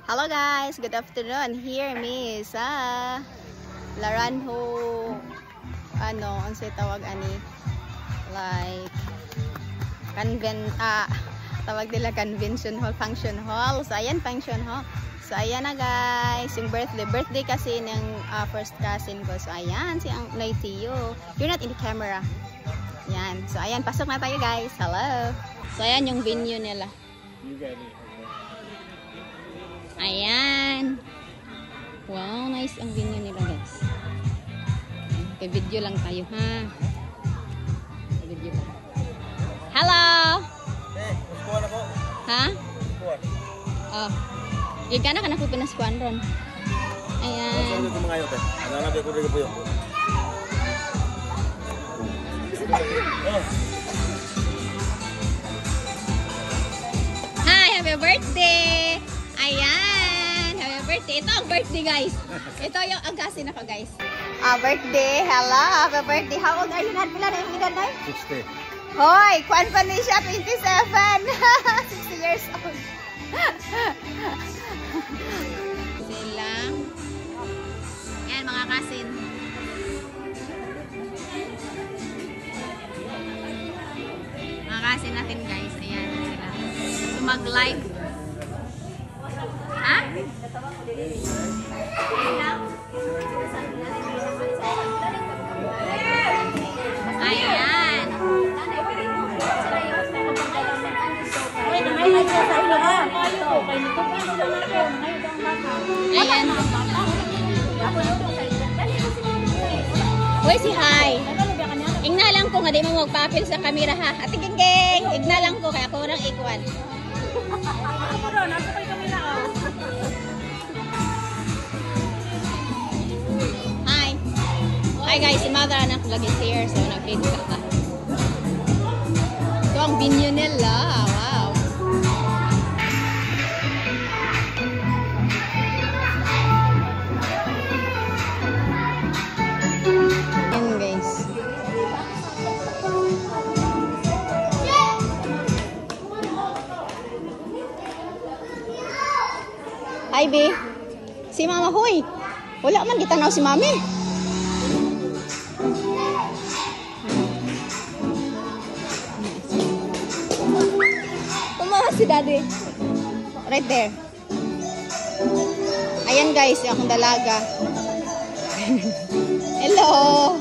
Hello guys, good afternoon. Here me sa Laranjo ang say tawag ani like tawag nila convention hall, function hall. So ayan function hall. So ayan na guys, yung birthday kasi ng first cousin ko. So ayan si ang Naitio. You're not in the camera. Yan. So ayan, pasok na tayo guys. Hello. So ayan yung venue nila. Ayan. Wow, nice ang venue nila guys. Okay, video lang tayo ha. Video lang. Hello. Kuha na po. Ha? Kuha. Oh. Yung ka na po pinaskuan ron. Ayan. Ano mga ayote? Nanabi ko rin po yun. Hi, happy birthday! Ayan, happy birthday. Ito ang birthday guys. Ito yung agasin ako guys. Birthday, hello, happy birthday. How old are you na? Pila na yung edad na? 60. Hoy, kwan pa ni siya, 27. 60 years old. Sila. Ayan mga kasin. Mga kasin natin guys. Ayan sila. So mag-live. Ha? Ayan. Ayan. Uy, si hi. Igna lang ko nga di mo magpapil sa camera ha. Ate Gingging, igna lang ko kaya ako nang ikuan. Hi. Hi guys, si mother anak lagi here so nag-video ka. Ito ang venue nila. Wow. Yan guys. Hi B. Si Mama Hoy. Wala man gitanaw si Mami. Tumawa si Daddy. Right there. Ayan guys, yung akong dalaga. Hello.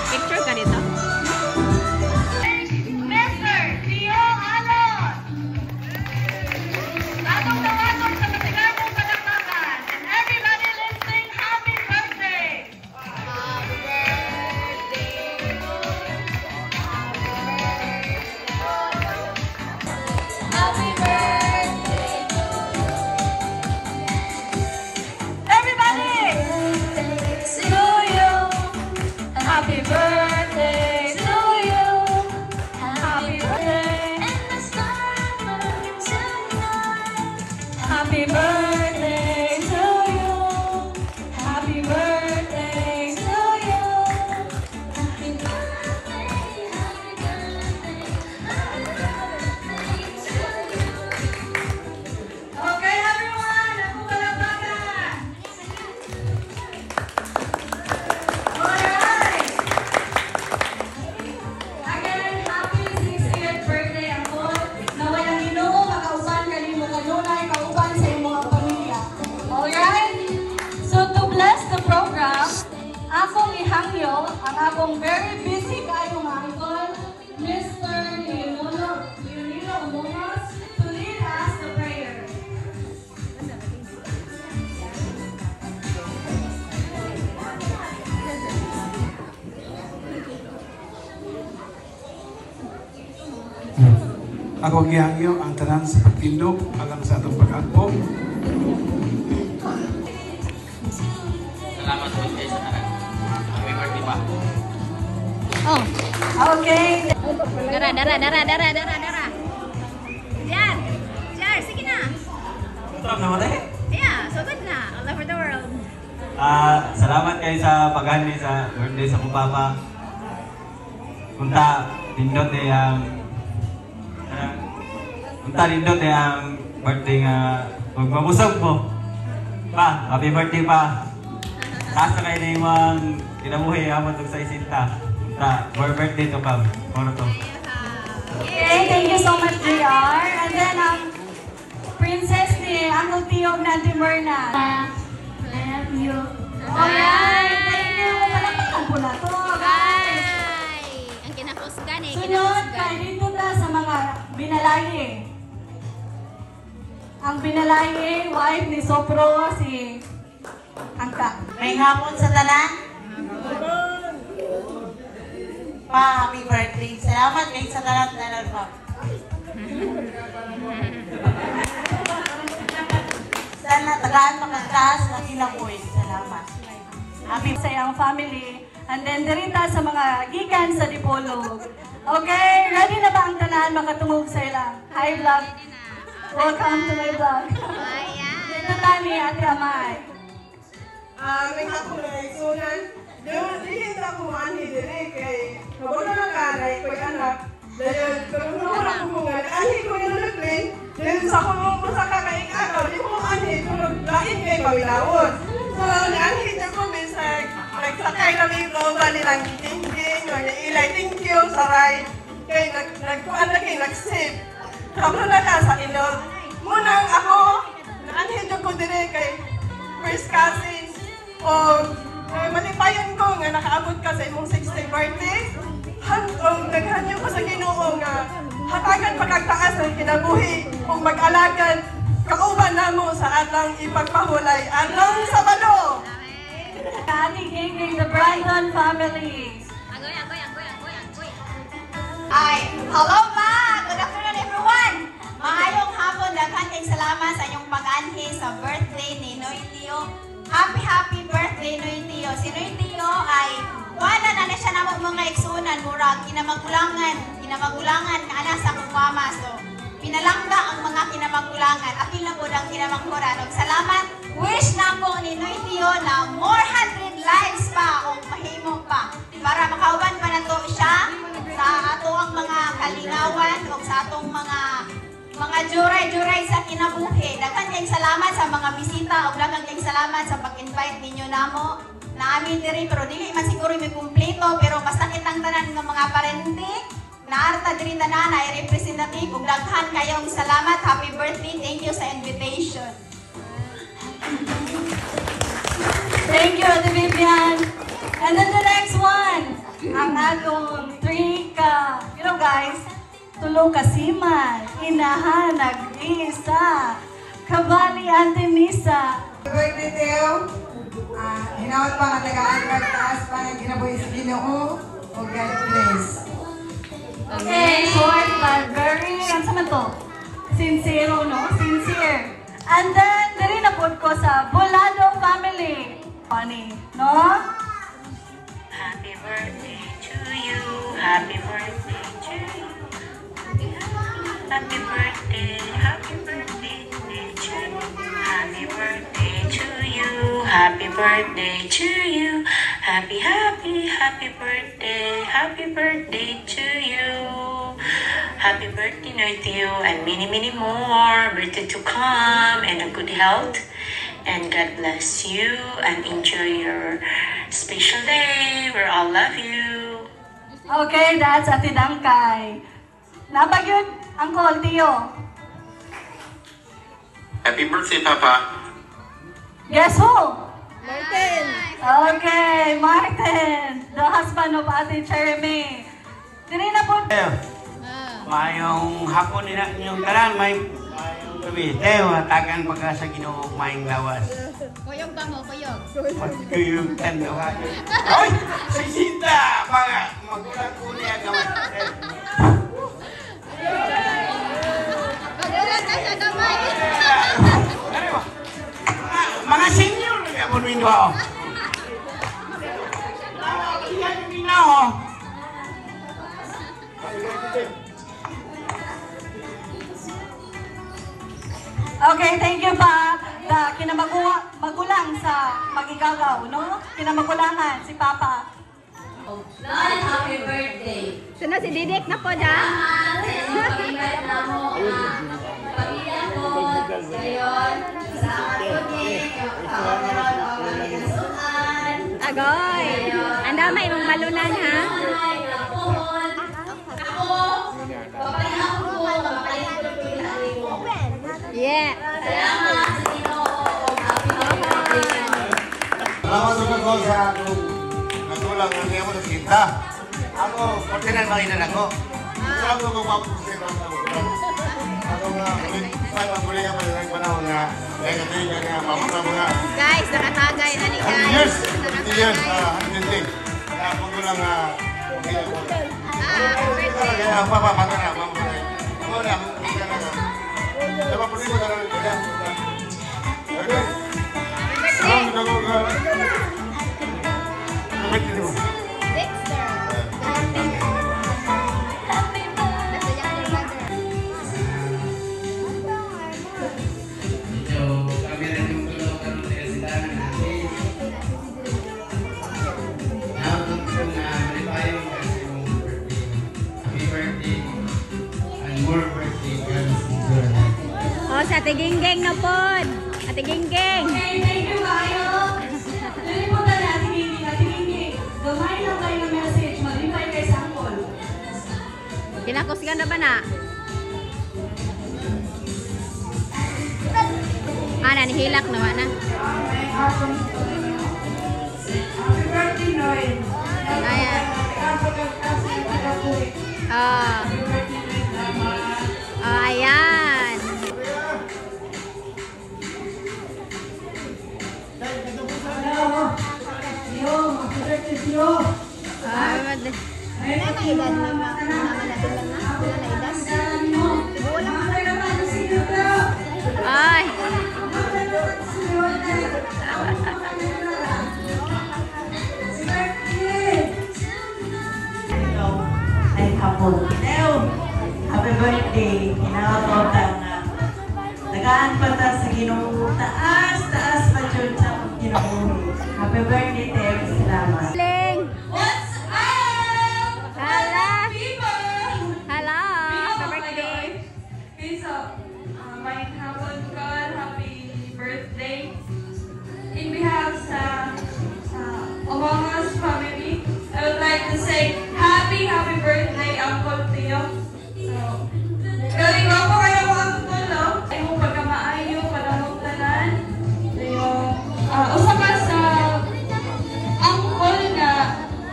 Picture ka dito? Mr. Leo Alon! Atong tawagod sa matigabong palakpakan. And everybody listening, happy birthday! Happy birthday. Happy birthday! Everybody! To you! Happy birthday to you! Happy birthday! Happy birthday to you! Happy birthday to you! Happy Okay, everyone! Ako palakpakan! Alright! Again, happy 60th birthday ako. Naway ang Ginoo makauban kanimo kanunay kauban sa imong mga pamilya. Alright? So to bless the program, akong ihangyo ang akong very busy kayong idol, Mr. Leonino Umongos, to lead us the prayer. Ako gihangyo ang tanan sa pagtindog alang sa atong pag-agpo. Salamat po kayo sa tanan. Happy birthday pa. Oh. Okay. Dara. Diyan. Diyan, sige na. Trap naman eh. Yeah, so good na. All over the world. Salamat kayo sa paghandi sa birthday sa kong papa. Unta nindot ang unta nindot ang birthday nga magmabusog mo. Pa, happy birthday pa. Taas na kayo na yung kinabuhi amot sa isinta. Unta, more birthday to come. Moro to. Okay, thank you so much, JR. And then, Princess ni Uncle Tio Nanti Myrna. Love you. Alright, thank you. Palakpakan po na to, guys. Ang kinahusgan eh. Sunod, kaya dito ta sa mga binalaye. Ang binalaye, wife ni Sopro, si Angka. May hapon sa tanan? Pa, happy birthday. Salamat kay sa tanan na nalpap. Sana tagaan makataas na kinabuhi. Salamat. Happy sa iyang family. And then, dirita sa mga gikan sa Dipolog. Okay, ready na ba ang tanan makatungog sa ilang? Hi, vlog. Welcome to my vlog. Dito tayo Ate Amay. May hapon na isunan. Dili sa akong ani dili kay kabalo na karay ko anak. Dahil karon na ko nga ani ko na nagplay. Dahil sa akong sa kakaing araw, di ko ani ko lain kay pawilawon. So ani ta ko bisag nagsakay na mi roba nilang tingting, ilay thank you saray. Kay nagkuan na kay nagsip. Kabalo na ka sa inyo. Munang ako anhin ko dire kay first cousin o malipayon ko nga nakaabot ka sa imong 60th birthday. Naghanyo ko sa Ginoo nga hatagan pagkagtaas ng kinabuhi kung mag-alagan kauban namo sa atang ipagpahulay atong Sabado. Ate Ginging, the Brandon family. Ay, hello pa! Good afternoon everyone! Maayong hapon, daghan kay salamat sa inyong pag-anhi sa birthday ni Noy Tio. Happy birthday Noy Tio. Si Noy Tio ay wala na siya namang mga iksunan, murag, kinamagulangan nga ana sa akong mama. So, pinalangga ang mga kinamagulangan. Akil na po ang kinamangkuran. Salamat, wish na ko ni Noy Tio na more 100 lives pa o mahimo pa. Para makauban pa na to siya sa ato ang mga kalingawan o sa atong mga juray-juray sa kinabuhi. Daghan kayong salamat sa mga bisita o daghan kayong salamat sa pag-invite ninyo namo na amin diri, pero dili man siguro may kumpleto, pero basta kitang tanan ng mga parente na arta diri tanan ay representative ug daghan kayong salamat. Happy birthday. Thank you sa invitation. Thank you, Ate Vivian. And then the next one, ang agong 3 ka, guys, tulo ka siman, inahan, nag-isa, kabali, Ate Nisa. Birthday Teo. Hinawat pa nga tagaan taas pa nga ginabuhi sa Ginoo. O God bless. Okay, short but very, ano naman to? Sincere, no? Sincere. And then, dali na po ko sa Bolado family. Funny, no? Happy birthday to you. Happy birthday to you. Happy birthday. Happy birthday to you. Happy birthday to you. Happy birthday to you. Happy birthday. Happy birthday to you. Happy birthday, Noy Tio, and many more birthday to come, and a good health. And God bless you and enjoy your special day. We all love you. Okay, that's Ate Dangkay. Nabagyod, Uncle Tio. Happy birthday, Papa. Guess who? Martin. Okay, Martin, the husband of Ate Cheremy. Dili na po. Mayong hapon nila yung tanan, may gabi. Teo, hatagan pagka sa Ginoo maing lawas. Kuyog ba mo, kuyog? Magkuyog tanda ka. Oy! Si Sinta! Mga magulang ko niya gawan. Magulang ka sa kamay. Mga senior na kaya mo rin ko. Okay, thank you pa. Kinamagulang sa magigagaw, no? Kinamagulangan si Papa. Lord, happy birthday. Sunod si Didek na po dyan. Pag-invite na mo pamilya ko. Ngayon, salamat po din. Kawalan o magkasuan. Agoy. Ang dami mong malunan ha. Yeah. Salamat sa Ginoo. Happy birthday. Salamat sa ko sa akong natulang ng iyong mga kita. Ako, partinan makinan ako. Salamat ko mapusin ang ako nga, sa paguli ka pa ng panahon nga, kaya katigan nga, maputa mga Guys, nakatagay na ni 100 years, 50 years, 100 days. Kaya kung ko lang, kaya ang papapata na, maputa. Ako na, kita na nga. Dapat po rin mo na lang, kaya. Okay? Salamat ako ka. Kapit mo. Oh, sa Ate Ginggeng na po. Ate Ginggeng. Okay, thank you kayo. Nalimutan na Ate Ginggeng. Ate Ginggeng, gamay lang kayo ng message. Maglipay kayo sa angkol. Kinakos ka na ba na? Nanihilak na ba na? Happy birthday, Noel. Ayan. Oh. Oh, ayan. Wala na edad na malapit lang na. Wala na edad. Ay. Ay hapon. Happy birthday. Kinakapotan na. Nagaan pa ta sa Ginoo. Taas pa dyan sa Ginoo. Happy birthday, Tek. Salamat. What's up? Hala. People! Hello. Happy birthday. Okay, so, may hapon ko, happy birthday. In behalf sa Among Us family, I would like to say happy birthday, Uncle Tio. So, galing mo po kayo ang uncle, no? Ay mo pagkamaayo, panamugtanan. Usa ka sa uncle nga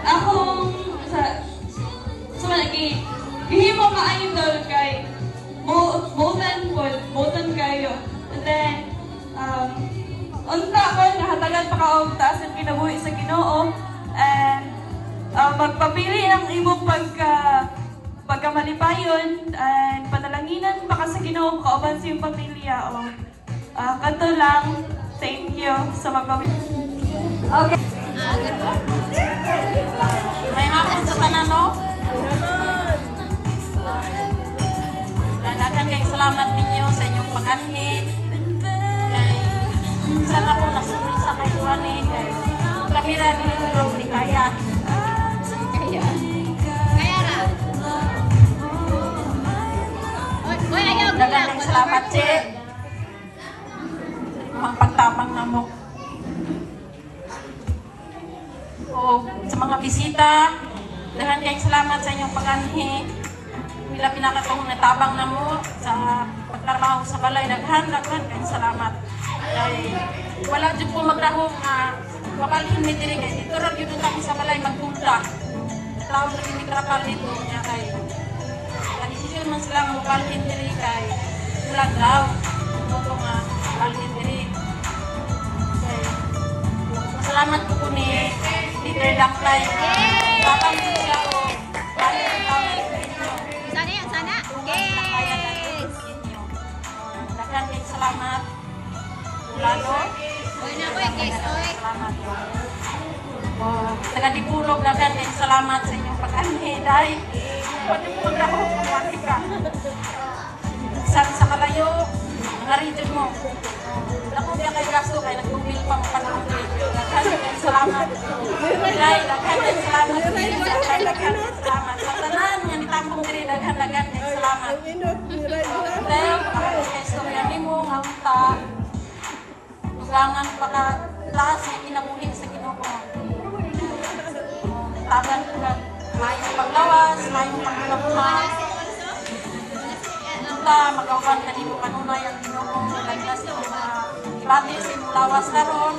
akong sa malaki. Hihimo ka idol kay Motan kayo. And then, unta ko, nahatagan pa ka og taas ang kinabuhi sa Ginoo. And, magpapili ng imong pagkamalipayon and panalanginan pa ka sa Ginoo kauban sa iyong pamilya. Kanto lang, thank you sa magpapili. Okay. May hapon sa tanan, no? Dagan kay salamat ninyo sa inyong pag-anhid. Sana po nasunod sa kayo ni kamera ni ni Kaya. Kaya ra. Oy, ayaw ko Dagan kay salamat, Che. Ang pagtapang na mo. O sa mga bisita, dagan kay salamat sa inyong pag-anhid. Bila pinakatong natabang na mo sa pagtrabaho sa balay, daghan kay salamat. Ay, wala dyan po magrahong mabalhin ni diri kay dito rin yun kami sa balay magpunta. Tawag rin ni Krapal dito niya kay kadisisyon man sila mabalhin diri kay ulag daw. Ito nga mabalhin diri. Salamat po ni Peter Daklay. Kapag siya o balhin kami. Sana yan, sana. Yes. Dagan kay salamat. Lalo. Oy na ko, guys, oy. Salamat. Taga-Dipulog dagan kay salamat sa inyong pag-anhid ay. Pwede mo mag-ako kumati ka. Saan sa kalayo, mga region mo. Ako kaya kay gasto kay nag-tumil pa mo panahon. Dagan kay salamat. Bilay, dagan kay salamat. Salamat. Sa tanan nga nitambong diri daghan-daghan kay salamat. Dahil pakastorya nimo nga unta. Tugangan pa ka taas nga kinabuhi sa Ginoo. Tagan ka mayong paglawas, mayong paglabuhan. Unta magawan kanimo kanunay ang Ginoo laglas sa mga ibati sa imong lawas karon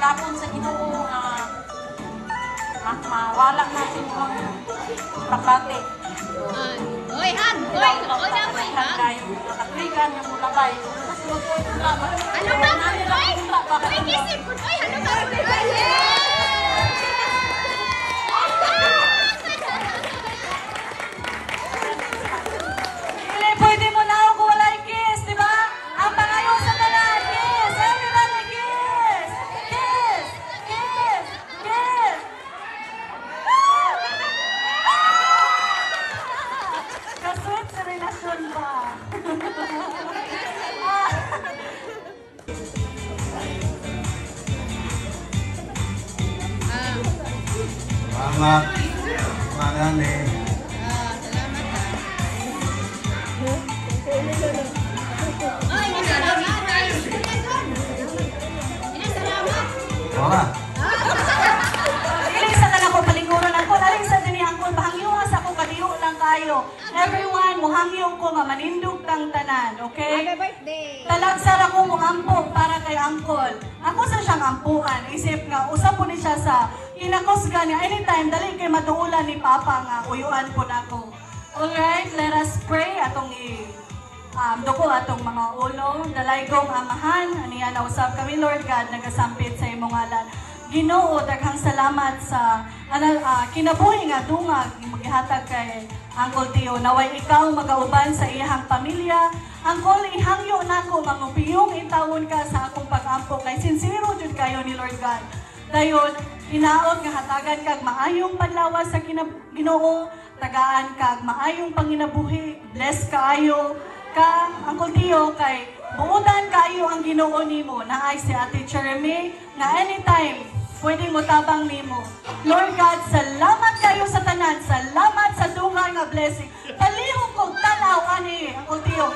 kapon sa Ginoo nga mawala na sa imong pagbati. Oy, hag! Oy, oy na po, hag! Nakakrigan yung mulabay. Ano ba? Oy! Oy, kisip ko! Oy, ano ba? Hindi, pwede mo na ako kung wala'y kiss, di ba? Ang pangayo sa tanan, kiss! Everybody, kiss! Kiss! Kiss! Kiss! Kasweet sa relasyon ba? Salamat. Salamat eh. Wala. Iling sa tanan ko paliguron ako, naring sa dini angkol bahangyuha sa ako kadiyo lang kayo. Everyone, muhangyong ko nga manindog tang tanan, okay? Happy birthday! Talagsara ko mo ampok para kay angkol. Ako sa siyang ampuan, isip nga, usap po ni siya sa kinakosga niya. Anytime, dali kay matuulan ni Papa nga, uyuan po na ako. Alright, let us pray atong duko atong mga ulo. Dalay kong amahan, aniya na usap kami, Lord God, nagasampit sa imong ngalan. Ginoo, daghang salamat sa kinabuhi nga dungag maghihatag kay Uncle Tio. Naway ikaw magauban sa iyang pamilya. Uncle, ihangyo nako mangupiyong itawon ka sa akong pag-ampo kay sincero jud kayo ni Lord God. Dayon, hinaot nga hatagan kag maayong panlawas sa Ginoo, tagaan kag maayong panginabuhi. Bless kaayo ka Uncle Tio kay buutan kaayo ang Ginoo nimo. Naay si Ate Jeremy na anytime pwede mo tabang nimo. Lord God, salamat kayo sa tanan. Salamat sa dungay nga blessing. Palihog kog tanaw ani Uncle Tio.